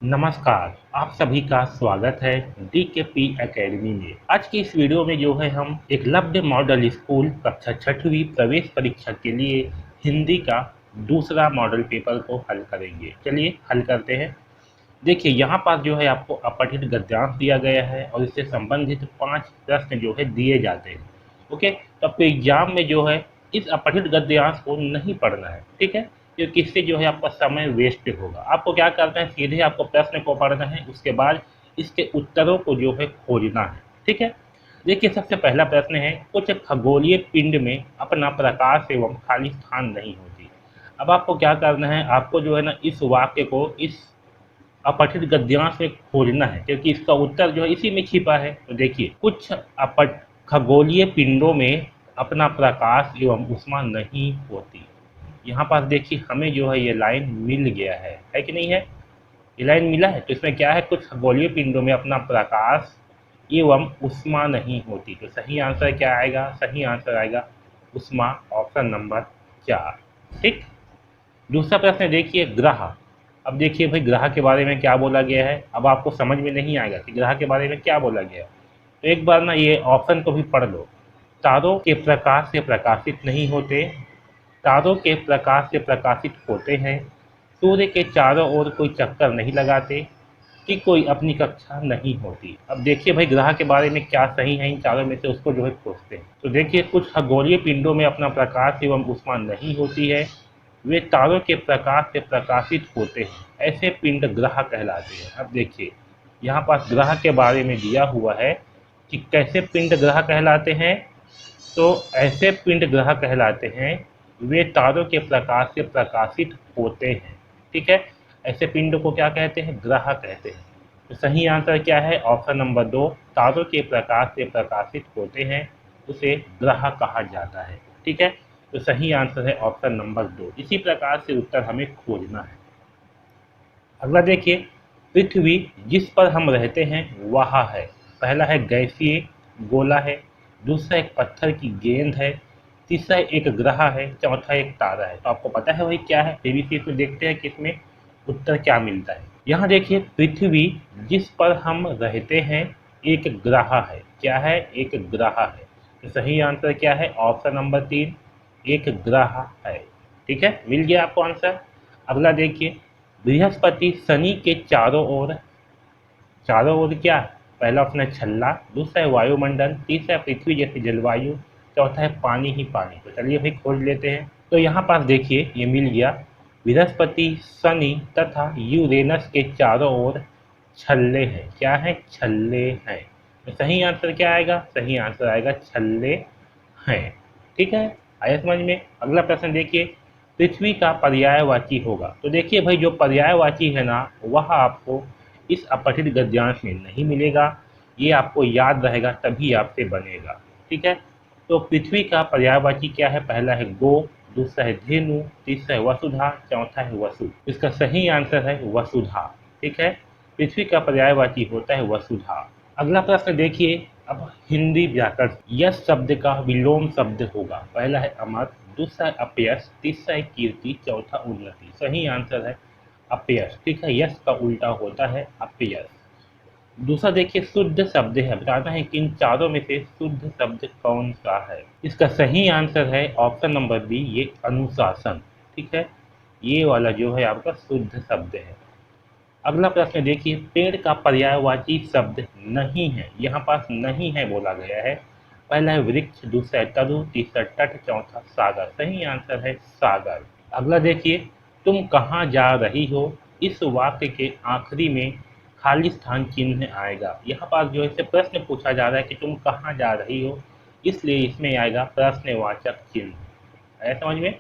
नमस्कार, आप सभी का स्वागत है डीकेपी एकेडमी में। आज की इस वीडियो में जो है हम एकलव्य मॉडल स्कूल कक्षा छठवीं प्रवेश परीक्षा के लिए हिंदी का दूसरा मॉडल पेपर को हल करेंगे। चलिए हल करते हैं। देखिए यहाँ पर जो है आपको अपठित गद्यांश दिया गया है और इससे संबंधित 5 प्रश्न जो है दिए जाते हैं। ओके, तो आपको एग्जाम में जो है इस अपठित गद्यांश को नहीं पढ़ना है, ठीक है, क्योंकि इससे जो है आपका समय वेस्ट होगा। आपको क्या करना है, सीधे आपको प्रश्न को पढ़ना है, उसके बाद इसके उत्तरों को जो है खोजना है, ठीक है। देखिए सबसे पहला प्रश्न है, कुछ खगोलीय पिंड में अपना प्रकाश एवं खाली स्थान नहीं होती। अब आपको क्या करना है, आपको जो है ना इस वाक्य को इस अपठित गद्यांश में खोजना है, क्योंकि इसका उत्तर जो है इसी में छिपा है। तो देखिए, कुछ अपठ खगोलीय पिंडों में अपना प्रकाश एवं ऊष्मा नहीं होती। यहाँ पास देखिए हमें जो है ये लाइन मिल गया है कि नहीं है? ये लाइन मिला है, तो इसमें क्या है, कुछ खगोलीय पिंडों में अपना प्रकाश एवं ऊष्मा नहीं होती। तो सही आंसर क्या आएगा? सही आंसर आएगा ऊष्मा, ऑप्शन नंबर 4। ठीक। दूसरा प्रश्न देखिए, ग्रह। अब देखिए भाई ग्रह के बारे में क्या बोला गया है। अब आपको समझ में नहीं आएगा कि ग्रह के बारे में क्या बोला गया है, तो एक बार ना ये ऑप्शन को भी पढ़ लो। तारों के प्रकाश से प्रकाशित नहीं होते, तारों के प्रकाश से प्रकाशित होते हैं, सूर्य के चारों ओर कोई चक्कर नहीं लगाते, कि कोई अपनी कक्षा नहीं होती। अब देखिए भाई ग्रह के बारे में क्या सही है, इन चारों में से उसको जो है खोजते हैं। तो देखिए, कुछ खगोलीय पिंडों में अपना प्रकाश एवं ऊष्मा नहीं होती है, वे तारों के प्रकाश से प्रकाशित होते हैं, ऐसे पिंड ग्रह कहलाते हैं। अब देखिए यहाँ पास ग्रह के बारे में दिया हुआ है कि कैसे पिंड ग्रह कहलाते हैं। तो ऐसे पिंड ग्रह कहलाते हैं, वे तारों के प्रकाश से प्रकाशित होते हैं, ठीक है। ऐसे पिंड को क्या कहते हैं? ग्रह कहते हैं। तो सही आंसर क्या है? ऑप्शन नंबर 2, तारों के प्रकाश से प्रकाशित होते हैं, उसे ग्रह कहा जाता है, ठीक है। तो सही आंसर है ऑप्शन नंबर 2। इसी प्रकार से उत्तर हमें खोजना है। अगला देखिए, पृथ्वी जिस पर हम रहते हैं वह है। पहला है गैसीय गोला है, दूसरा एक पत्थर की गेंद है, तीसरा एक ग्रह है, चौथा एक तारा है। तो आपको पता है वही क्या है, फिर भी इसमें देखते हैं कि इसमें उत्तर क्या मिलता है। यहाँ देखिए, पृथ्वी जिस पर हम रहते हैं एक ग्रह है। क्या है? एक ग्रह है। तो सही आंसर क्या है? ऑप्शन नंबर 3, एक ग्रह है, ठीक है। मिल गया आपको आंसर। अगला देखिए, बृहस्पति शनि के चारों ओर क्या? पहला ऑप्शन है छल्ला, दूसरा है वायुमंडल, तीसरा है पृथ्वी जैसी जलवायु, चौथा है पानी ही पानी। तो चलिए भाई खोज लेते हैं। तो यहाँ पास देखिए ये मिल गया, बृहस्पति शनि तथा यूरेनस के चारों ओर छल्ले हैं। क्या है? छल्ले हैं। तो सही आंसर क्या आएगा? सही आंसर आएगा छल्ले हैं, ठीक है। आया समझ में? अगला प्रश्न देखिए, पृथ्वी का पर्यायवाची होगा। तो देखिए भाई जो पर्यायवाची है ना, वह आपको इस अपठित गद्यांश में नहीं मिलेगा। ये आपको याद रहेगा तभी आपसे बनेगा, ठीक है। तो पृथ्वी का पर्यायवाची क्या है? पहला है गो, दूसरा है धेनु, तीसरा है वसुधा, चौथा है वसु। इसका सही आंसर है वसुधा, ठीक है। पृथ्वी का पर्यायवाची होता है वसुधा। अगला प्रश्न देखिए, अब हिंदी व्याकरण। यश शब्द का विलोम शब्द होगा। पहला है अमर, दूसरा है अपयश, तीसरा है कीर्ति, चौथा उन्नति। सही आंसर है अपयश, ठीक है। यश का उल्टा होता है अपयश। दूसरा देखिए, शुद्ध शब्द है। बताना है कि इन चारों में से शुद्ध शब्द कौन सा है। इसका सही आंसर है ऑप्शन नंबर बी, ये अनुशासन, ठीक है। ये वाला जो है आपका शुद्ध शब्द है। अगला प्रश्न देखिए, पेड़ का पर्यायवाची शब्द नहीं है। यहाँ पास नहीं है बोला गया है। पहला है वृक्ष, दूसरा है तरु, तीसरा तट, चौथा सागर। सही आंसर है सागर। अगला देखिए, तुम कहाँ जा रही हो। इस वाक्य के आखिरी में खाली स्थान चिन्ह आएगा। यहाँ पास जो है इससे प्रश्न पूछा जा रहा है कि तुम कहाँ जा रही हो, इसलिए इसमें आएगा प्रश्नवाचक चिन्ह। आया समझ में?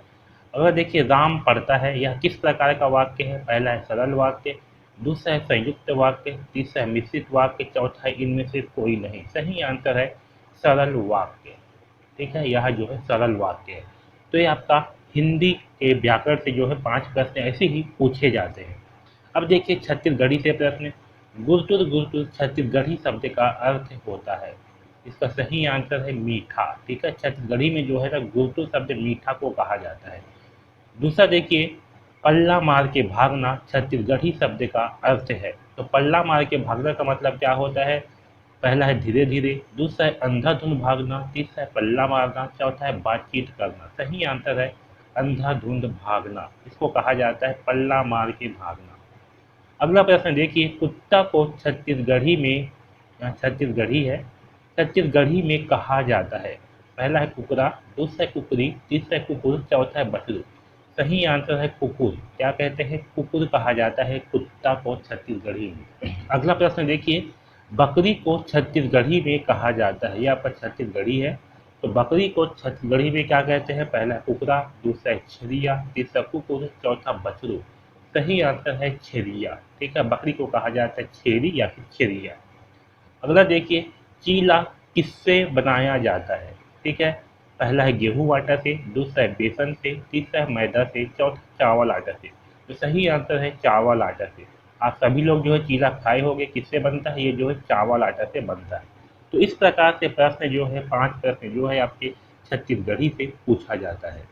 अगर देखिए, राम पढ़ता है, यह किस प्रकार का वाक्य है? पहला है सरल वाक्य, दूसरा है संयुक्त वाक्य, तीसरा है मिश्रित वाक्य, चौथा है इनमें से कोई नहीं। सही आंसर है सरल वाक्य, ठीक है। यह जो है सरल वाक्य है। तो ये आपका हिंदी के व्याकरण से जो है 5 प्रश्न ऐसे ही पूछे जाते हैं। अब देखिए छत्तीसगढ़ी से प्रश्न। गुरतुर गुरतुर छत्तीसगढ़ी शब्द का अर्थ होता है। इसका सही आंसर है मीठा, ठीक है। छत्तीसगढ़ी में जो है ना गुरतुर शब्द मीठा को कहा जाता है। दूसरा देखिए, पल्ला मार के भागना छत्तीसगढ़ी शब्द का अर्थ है। तो पल्ला मार के भागना का मतलब क्या होता है? पहला है धीरे धीरे, दूसरा है अंधाधुंध भागना, तीसरा है पल्ला मारना, चौथा है बातचीत करना। सही आंसर है अंधाधुंध भागना, इसको कहा जाता है पल्ला मार के भागना। अगला प्रश्न देखिए, कुत्ता को छत्तीसगढ़ी में, यहाँ छत्तीसगढ़ी है, छत्तीसगढ़ी में कहा जाता है। पहला है कुकरा, दूसरा है कुकरी, तीसरा है कुकुर, चौथा है बछड़ू। सही आंसर है कुकुर। क्या कहते हैं? कुकुर कहा जाता है कुत्ता को छत्तीसगढ़ी में। अगला प्रश्न देखिए, बकरी को छत्तीसगढ़ी में कहा जाता है। यहाँ पर छत्तीसगढ़ी है, तो बकरी को छत्तीसगढ़ी में क्या कहते हैं? पहला है कुकरा, दूसरा है छेरिया, तीसरा कुकुर, चौथा बछड़ू। सही आंसर है छेरिया। ठीक है, बकरी को कहा जाता है छेरी या फिर छेरिया। अगला देखिए, चीला किससे बनाया जाता है? ठीक है, पहला है गेहूं आटा से, दूसरा है बेसन से, तीसरा है मैदा से, चौथा चावल आटा से। तो सही आंसर है चावल आटा से। आप सभी लोग जो है चीला खाए होंगे, किससे बनता है? ये जो है चावल आटा से बनता है। तो इस प्रकार से प्रश्न जो है 5 प्रश्न जो है आपके छत्तीसगढ़ी से पूछा जाता है।